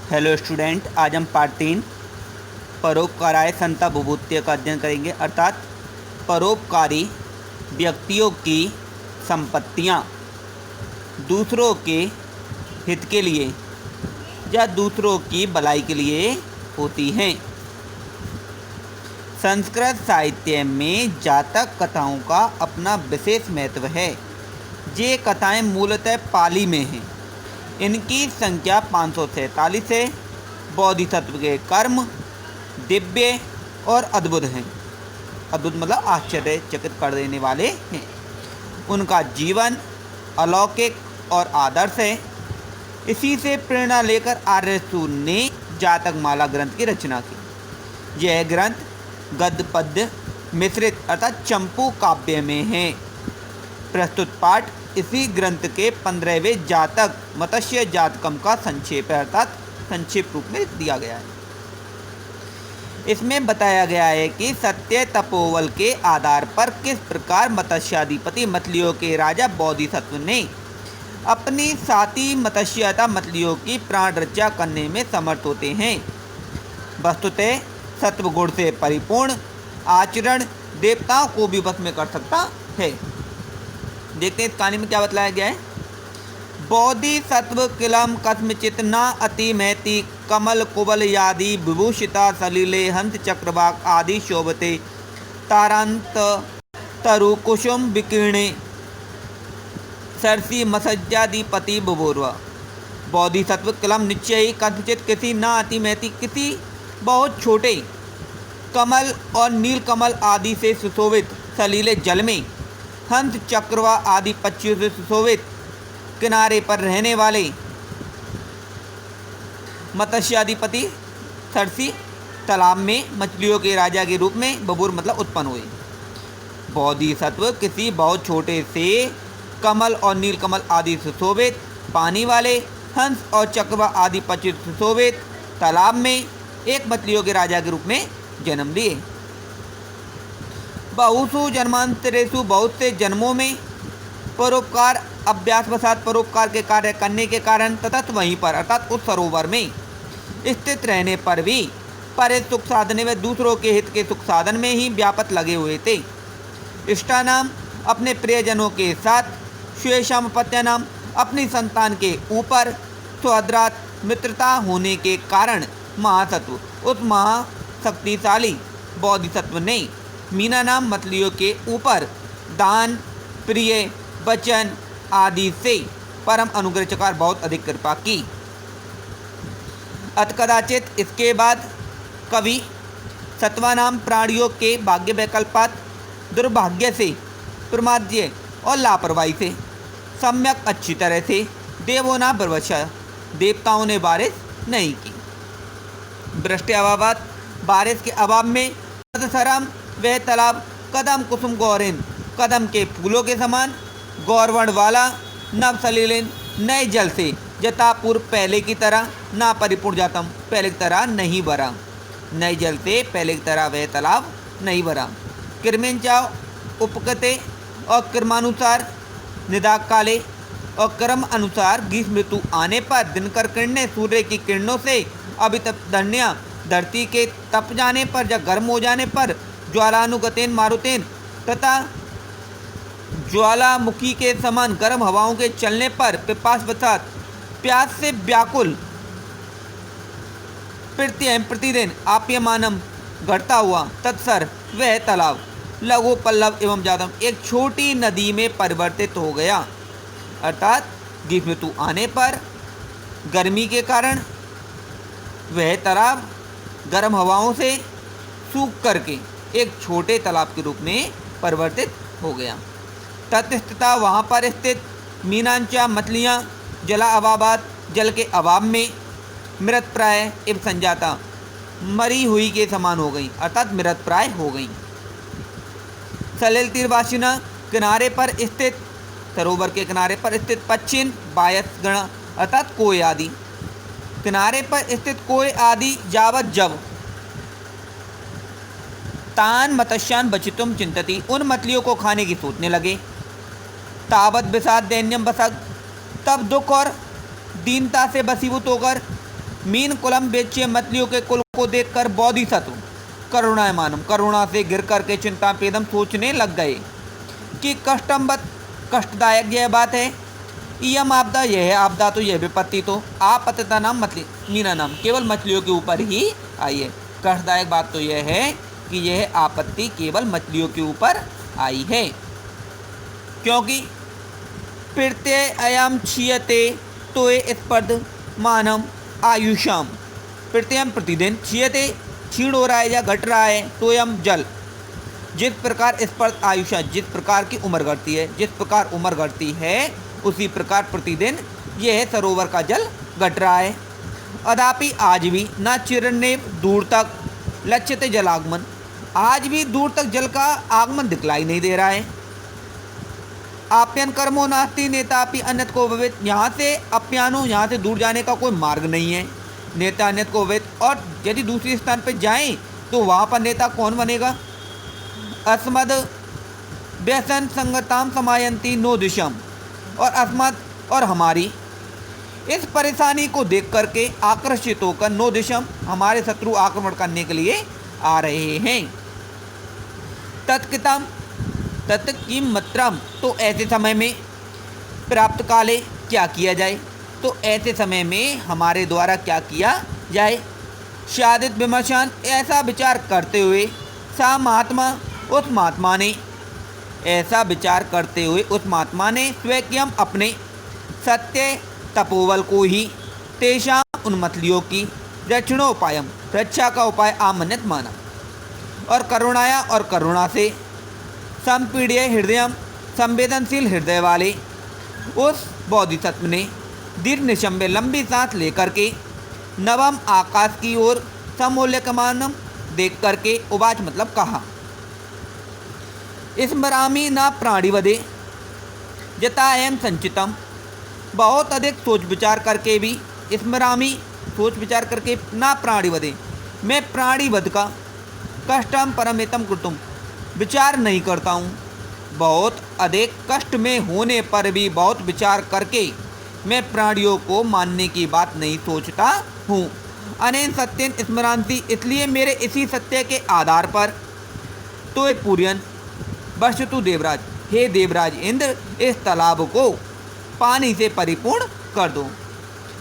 Hello student, आज हम part 3 परोपकाराय संता विभूत्य का अध्ययन करेंगे। अर्थात परोपकारी व्यक्तियों की संपत्तियां दूसरों के हित के लिए या दूसरों की भलाई के लिए होती हैं। संस्कृत साहित्य में जातक कथाओं का अपना विशेष महत्व है। ये कथाएं मूलतः पाली में हैं। इनकी संख्या 547 है। बोधिसत्व के कर्म दिव्य और अद्भुत हैं। अद्भुत मतलब आश्चर्यचकित कर देने वाले हैं। उनका जीवन अलौकिक और आदर्श है। इसी से प्रेरणा लेकर आर्यसू ने जातक माला ग्रंथ की रचना की। यह ग्रंथ गद्य पद्य मिश्रित अर्थात चंपू काव्य में है। प्रस्तुत पाठ इसी ग्रंथ के 15वें जातक मत्स्य जातकम का संक्षेप है, अर्थात संक्षेप रूप में दिया गया है। इसमें बताया गया है कि सत्य तपोवल के आधार पर किस प्रकार मत्स्याधिपति मछलियों के राजा बोधिसत्व ने अपनी साती मत्स्यता मछलियों की प्राण रक्षा करने में समर्थ होते हैं। वस्तुतः सत्वगुण से परिपूर्ण आचरण देवताओं को भी वश में कर सकता है। देखते हैं इस कहानी में क्या बतलाया गया है। बोधिसत्व किलम कस्मचित न अति महति कमल कुबल यादि विभूषिता सलीले हंस चक्रवाक आदि शोभते तारांत तरु कुसुम विकीर्णे सरसी मसज्जाधिपति बुभुर्व। बोधिसत्व किलम निश्चय ही कस्मचित किसी न अति महति किसी बहुत छोटे कमल और नीलकमल आदि से सुशोभित सलीले जल में हंस चक्रवा आदि पक्षियों से सुशोभित किनारे पर रहने वाले मत्स्याधिपति सरसी तालाब में मछलियों के राजा के रूप में बबूर मतलब उत्पन्न हुए। बोधिसत्व किसी बहुत छोटे से कमल और नीलकमल आदि से सुशोभित पानी वाले हंस और चक्रवा आदि पक्षी से सुशोभित तालाब में एक मछलियों के राजा के रूप में जन्म लिए। बहुसु जन्मांतरेषु बहुत से जन्मों में परोपकार अभ्यासवशात परोपकार के कार्य करने के कारण तथा वहीं पर अर्थात उस सरोवर में स्थित रहने पर भी परे सुख साधने में दूसरों के हित के सुख साधन में ही व्यापक लगे हुए थे। इष्टानाम अपने प्रियजनों के साथ, श्वेशामपत्यानाम अपनी संतान के ऊपर, स्वद्रात मित्रता होने के कारण महासत्व उस महाशक्तिशाली बोधिसत्व ने मीना नाम मछलियों के ऊपर दान प्रिय वचन आदि से परम अनुग्रह चकार बहुत अधिक कृपा की। अत कदाचित इसके बाद कवि सत्वानाम प्राणियों के भाग्य वैकल्पात दुर्भाग्य से प्रमाद्य और लापरवाही से सम्यक अच्छी तरह से देवों ना बरवशा देवताओं ने बारिश नहीं की। वृष्टि अभावात बारिश के अभाव में तत्सरम वह तालाब कदम कुसुम गौरिन कदम के फूलों के समान गौरवर्ण वाला नव सलीलिन नए जल से जतापूर्व पहले की तरह ना परिपूर्ण जातम पहले की तरह नहीं भरा। नए जल से पहले की तरह वह तालाब नहीं भरा। किरमेंचाव उपकते और कर्मानुसार निदाक काले और कर्म अनुसार ग्रीष्म ऋतु आने पर दिनकर किरणें सूर्य की किरणों से अभितप्त धन्या धरती के तप जाने पर या गर्म हो जाने पर ज्वालानुगतेन मारुतेन तथा ज्वालामुखी के समान गर्म हवाओं के चलने पर पिपासवशात प्यास से व्याकुल प्रतिदिन आप्यमानम घटता हुआ तत्सर वह तालाब लघु पल्लव एवं जातम एक छोटी नदी में परिवर्तित हो गया। अर्थात ग्रीष्म ऋतु आने पर गर्मी के कारण वह तालाब गर्म हवाओं से सूख करके एक छोटे तालाब के रूप में परिवर्तित हो गया। तत्स्थिता वहाँ पर स्थित मीनांचा मछलियाँ जला अभावात जल के अभाव में मृत प्राय एवं संजाता मरी हुई के समान हो गई, अर्थात मृत प्राय हो गई। सलिल तीरवासिना किनारे पर स्थित सरोवर के किनारे पर स्थित पश्चिम बायस गण अर्थात कोय आदि किनारे पर स्थित कोय आदि जावत जब तान मत्स्यान बचितुम चिंतती उन मछलियों को खाने की सोचने लगे। तावत विषाद दैन्यम बसग तब दुख और दीनता से बसीभूत होकर मीन कुलम बेच्चे मछलियों के कुल को देखकर बोधिसत्व करुणायमानम करुणा से गिर करके चिंता पेदम सोचने लग गए कि कष्टदायक यह बात है। यम आपदा, यह है आपदा, तो यह विपत्ति तो आपत्ता नाम मछली मीना नाम केवल मछलियों के ऊपर ही आई है। कष्टदायक बात तो यह है कि यह आपत्ति केवल मछलियों के ऊपर आई है, क्योंकि प्रत्यय अयम क्षीयते तो स्पर्ध मानम आयुषाम। प्रत्ययम प्रतिदिन, क्षीयते क्षीण हो रहा है या घट रहा है, तोयम जल जिस प्रकार स्पर्ध आयुषा जिस प्रकार की उम्र घटती है, जिस प्रकार उम्र घटती है उसी प्रकार प्रतिदिन यह सरोवर का जल घट रहा है। अदापि आज भी न चिरण्य दूर तक लक्ष्यते जलागमन, आज भी दूर तक जल का आगमन दिखलाई नहीं दे रहा है। आप्यान कर्मो नास्ति नेतापि अन्यत को भवेत, यहाँ से अप्यानो यहाँ से दूर जाने का कोई मार्ग नहीं है। नेता अन्यत को भवेत, और यदि दूसरे स्थान पर जाएं तो वहाँ पर नेता कौन बनेगा। अस्मद व्यसन संगताम समायंती नो दिशम, और अस्मद और हमारी इस परेशानी को देख करके आकर्षित होकर नो दिशम हमारे शत्रु आक्रमण करने के लिए आ रहे हैं। तत्कितम तत्किमत्रम, तो ऐसे समय में प्राप्त काले क्या किया जाए, तो ऐसे समय में हमारे द्वारा क्या किया जाए। शादित विमर्शन, ऐसा विचार करते हुए सा महात्मा उस महात्मा ने ऐसा विचार करते हुए उस महात्मा ने स्वयं अपने सत्य तपोबल को ही तेषा उन मछलियों की रक्षणोपायम रक्षा का उपाय आमन्यत माना, और करुणाया और करुणा से संपीड्य हृदय संवेदनशील हृदय वाले उस बोधिसत्व ने दीर्घ निशम्बे लंबी सांस लेकर के नवम आकाश की ओर समूल्यकमानम देख करके उवाच मतलब कहा। स्मरामि न प्राणिवदे जतायम संचितम, बहुत अधिक सोच विचार करके भी स्मरामि सोच विचार करके ना प्राणिवदे मैं प्राणिवध का कष्टम परमितम कृतुम विचार नहीं करता हूँ। बहुत अधिक कष्ट में होने पर भी बहुत विचार करके मैं प्राणियों को मानने की बात नहीं सोचता हूँ। अनेन सत्यन स्मरांति, इसलिए मेरे इसी सत्य के आधार पर तो पूर्यन वर्षतु देवराज, हे देवराज इंद्र इस तालाब को पानी से परिपूर्ण कर दो।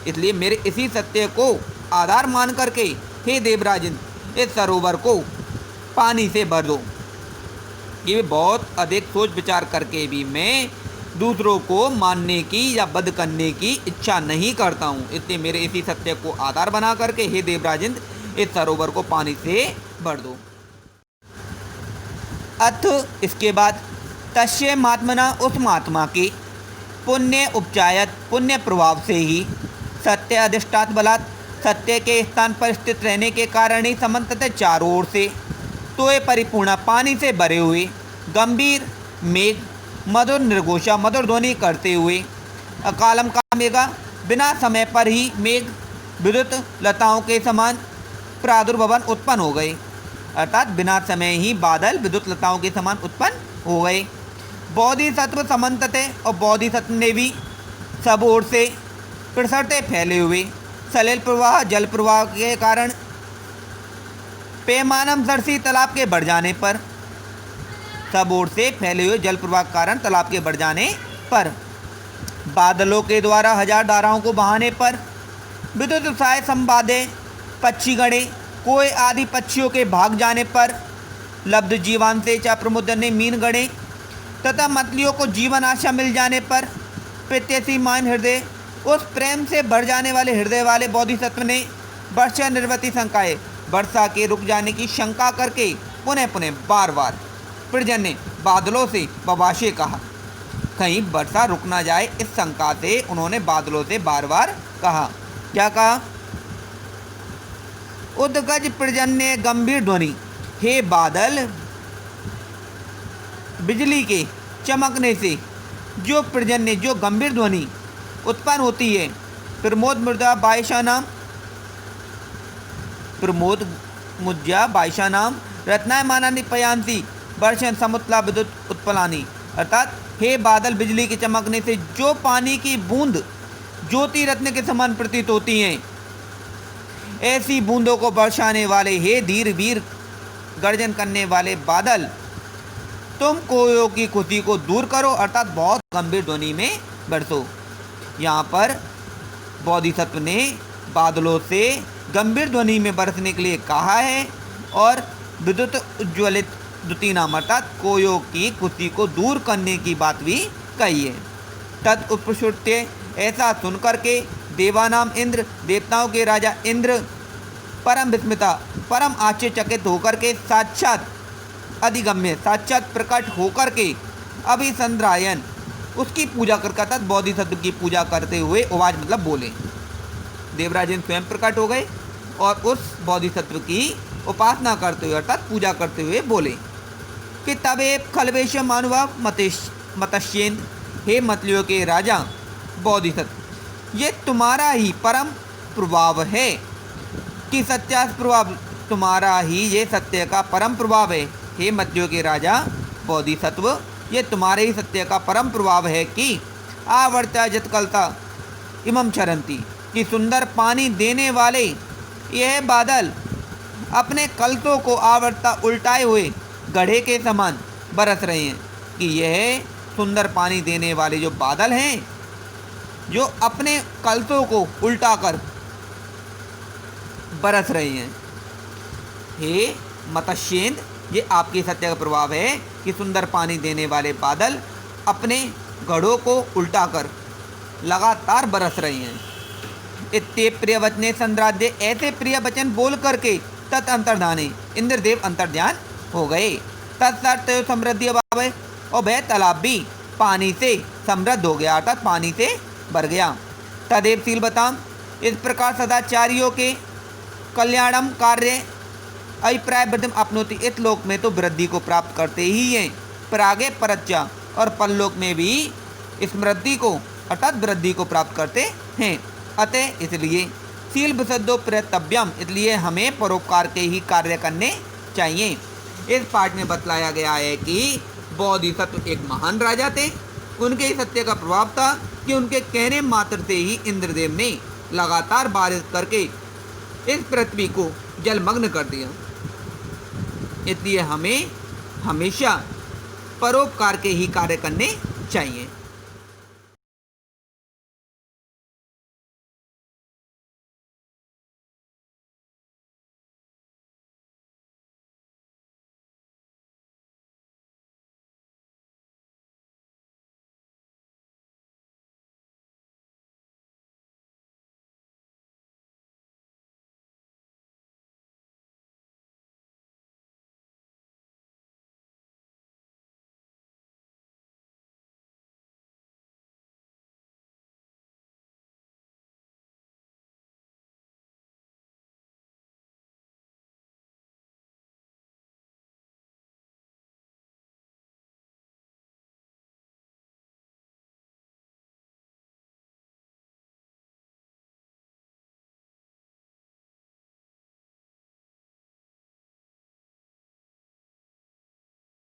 इसलिए मेरे इसी सत्य को आधार मान करके हे देवराज इंद्र इस सरोवर को पानी से भर दो। ये बहुत अधिक सोच विचार करके भी मैं दूसरों को मानने की या वध करने की इच्छा नहीं करता हूँ। इसलिए मेरे इसी सत्य को आधार बना करके हे देवराज इंद्र इस सरोवर को पानी से भर दो। अथ इसके बाद तस्य महात्मना उस महात्मा के पुण्य उपचायत पुण्य प्रभाव से ही सत्य अधिष्ठात बलात् सत्य के स्थान पर स्थित रहने के कारण ही समन्ततः चारों ओर से तोय परिपूर्ण पानी से भरे हुए गंभीर मेघ मधुर निर्घोषा मधुर ध्वनि करते हुए अकालम का मेघा बिना समय पर ही मेघ विद्युत लताओं के समान प्रादुर्भवन उत्पन्न हो गए, अर्थात बिना समय ही बादल विद्युत लताओं के समान उत्पन्न हो गए। बोधिसत्व समन्तते, और बोधिसत्व ने भी सब ओर से प्रसरते फैले हुए सलिल प्रवाह जल प्रवाह के कारण पैमानम सरसी तालाब के बढ़ जाने पर, सब ओर से फैले हुए जल प्रवाह के कारण तालाब के बढ़ जाने पर, बादलों के द्वारा हजार धाराओं को बहाने पर, विद्युत साय संवादे पक्षी गणे कोई आदि पक्षियों के भाग जाने पर, लब्ध जीवान से चा प्रमुद्र ने मीन गणे तथा मछलियों को जीवन आशा मिल जाने पर, प्रत्यसी मान हृदय उस प्रेम से भर जाने वाले हृदय वाले बोधिसत्व ने वर्षा निर्वती शंकाए वर्षा के रुक जाने की शंका करके पुनः पुनः बार बार पर्जन्य बादलों से बवाशे कहा, कहीं वर्षा रुक ना जाए इस शंका से उन्होंने बादलों से बार बार कहा। क्या कहा? उद्गज पर्जन्य गंभीर ध्वनि, हे बादल बिजली के चमकने से जो पर्जन्य जो गंभीर ध्वनि उत्पन्न होती है, प्रमोद मृदा बायशा नाम प्रमोद मुज्जा बायशा नाम रत्नायमाना निपयांसी वर्षण समुत्ला विद्युत उत्पलानी, अर्थात हे बादल बिजली के चमकने से जो पानी की बूंद ज्योति रत्न के समान प्रतीत होती हैं, ऐसी बूंदों को बरसाने वाले, हे धीर वीर गर्जन करने वाले बादल, तुम कोयों की खुशी को दूर करो, अर्थात बहुत गंभीर ध्वनि में बरसो। यहाँ पर बोधिसत्व ने बादलों से गंभीर ध्वनि में बरसने के लिए कहा है और विद्युत उज्ज्वलित द्युतिनाम अर्थात कोयों की खुशी को दूर करने की बात भी कही है। तद उपश्रुत्य, ऐसा सुनकर के देवानाम इंद्र, देवताओं के राजा इंद्र परम विस्मिता, परम आश्चर्यचकित होकर के साक्षात अधिगम्य, साक्षात प्रकट होकर के अभिसंद्रायण उसकी पूजा कर, अर्थात बोधिसत्व की पूजा करते हुए उवाच मतलब बोले। देवराज इंद्र स्वयं प्रकट हो गए और उस बोधिसत्व की उपासना करते हुए अर्थात पूजा करते हुए बोले कि तबे खलवेश मानुभाव मत्स्येन्द्र, हे मतलियों के राजा बोधिसत्व, ये तुम्हारा ही परम प्रभाव है कि सत्या प्रभाव, तुम्हारा ही ये सत्य का परम प्रभाव है। हे मतलियों के राजा बोधिसत्व, ये तुम्हारे ही सत्य का परम प्रभाव है कि आवर्त्या जतकलता इमम चरंती, कि सुंदर पानी देने वाले यह बादल अपने कलतों को आवर्ता उल्टाए हुए गढ़े के समान बरस रहे हैं। कि यह सुंदर पानी देने वाले जो बादल हैं, जो अपने कलतों को उल्टा कर बरस रहे हैं। हे मत्स्येन्द्र, ये आपके सत्य का प्रभाव है कि सुंदर पानी देने वाले बादल अपने गढ़ों को उल्टा कर लगातार बरस रहे हैं। इतने प्रिय वचने संद्राध्य, ऐसे प्रिय वचन बोल करके तत् अंतर्धाने, इंद्रदेव अंतर्ध्यान हो गए। तत्सर्त समृद्धि अभाव है और वह तालाब भी पानी से समृद्ध हो गया अर्थात पानी से भर गया। तदेव शील बताम, इस प्रकार सदाचारियों के कल्याणम कार्य अभिप्राय वृद्धि अपनोति, इस लोक में तो वृद्धि को प्राप्त करते ही हैं, पर आगे परच्चा और परलोक में भी समृद्धि को अर्थात वृद्धि को प्राप्त करते हैं। अतः इसलिए शील विशुद्धो प्रतव्यम, इसलिए हमें परोपकार के ही कार्य करने चाहिए। इस पाठ में बतलाया गया है कि बोधिसत्व एक महान राजा थे, उनके ही सत्य का प्रभाव था कि उनके कहने मात्र से ही इंद्रदेव ने लगातार बारिश करके इस पृथ्वी को जलमग्न कर दिया। इसलिए हमें हमेशा परोपकार के ही कार्य करने चाहिए।